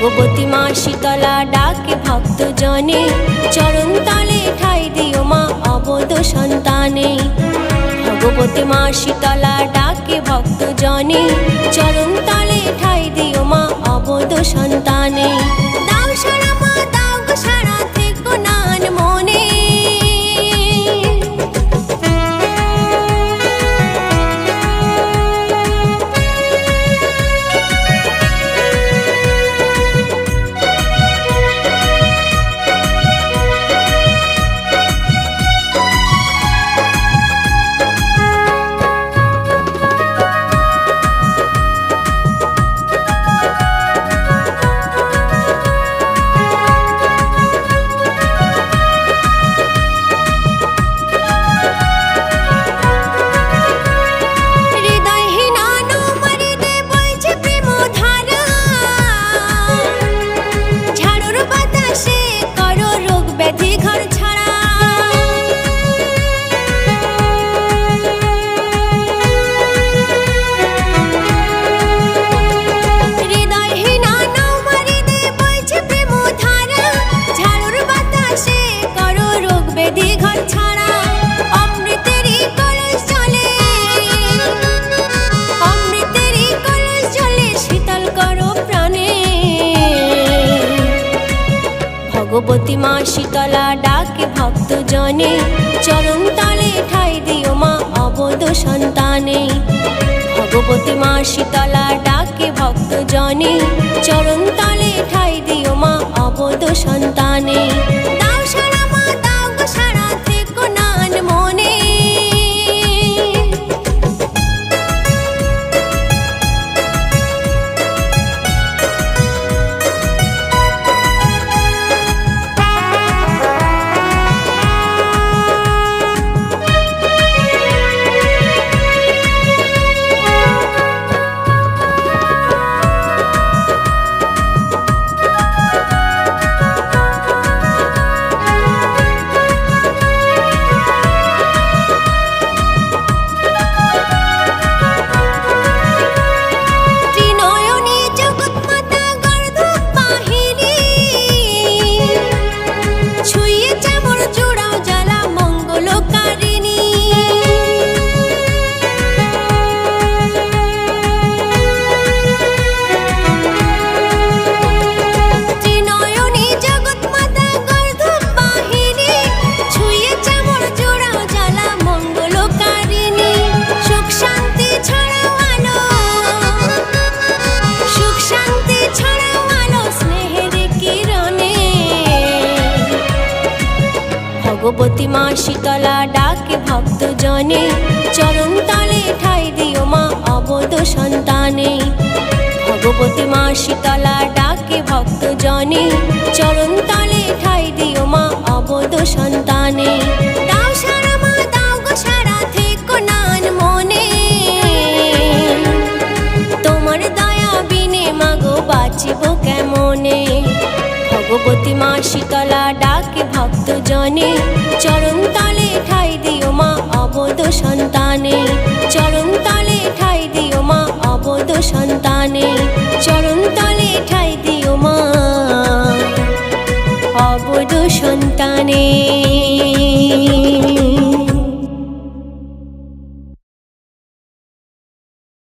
ভগবতী মা শীতলা ডাকে ভক্ত জনে, চরণ তলে ঠাই দিও মা অবোধ সন্তানে। ভগবতী মা শীতলা ডাকে ভক্ত জনে, চরণ তলে ঠাই দিও মা অবোধ সন্তানে। দাও সারা মা দাও গো সারা, থেকো নান মনে। ভগবতী মা শীতলা ডাকে ভক্ত জনে, চরণ তলে ঠাই দিও মা অবোধ সন্তানে। ভগবতী মা শীতলা ডাকে ভক্ত জনে, চরণ তলে ঠাই দিও মা অবোধ সন্তানে। দাও সারা মা দাও গো সারা, থেকো নান মনে। ভগবতী মা শীতলা ডাকে ভক্ত জনে, চরণ তলে ঠাই দিও মা অবোধ সন্তানে। ভগবতী মা শীতলা ডাকে ভক্ত জনে, চরণ তলে ঠাই দিও মা অবোধ সন্তানে। দাও সারা মা দাও গো সারা, থেকো নান মনে। তোমার দয়া বিনে মাগো বাঁচিব কেমনে। ভগবতী মা শীতলা ডাকে ভক্ত জনে, চরণ তলে ঠাই দিও মা অবোধ সন্তানে। চরণ তলে ঠাই দিও মা অবোধ সন্তানে। চরণ তলে ঠাই দিও মা অবোধ সন্তানে।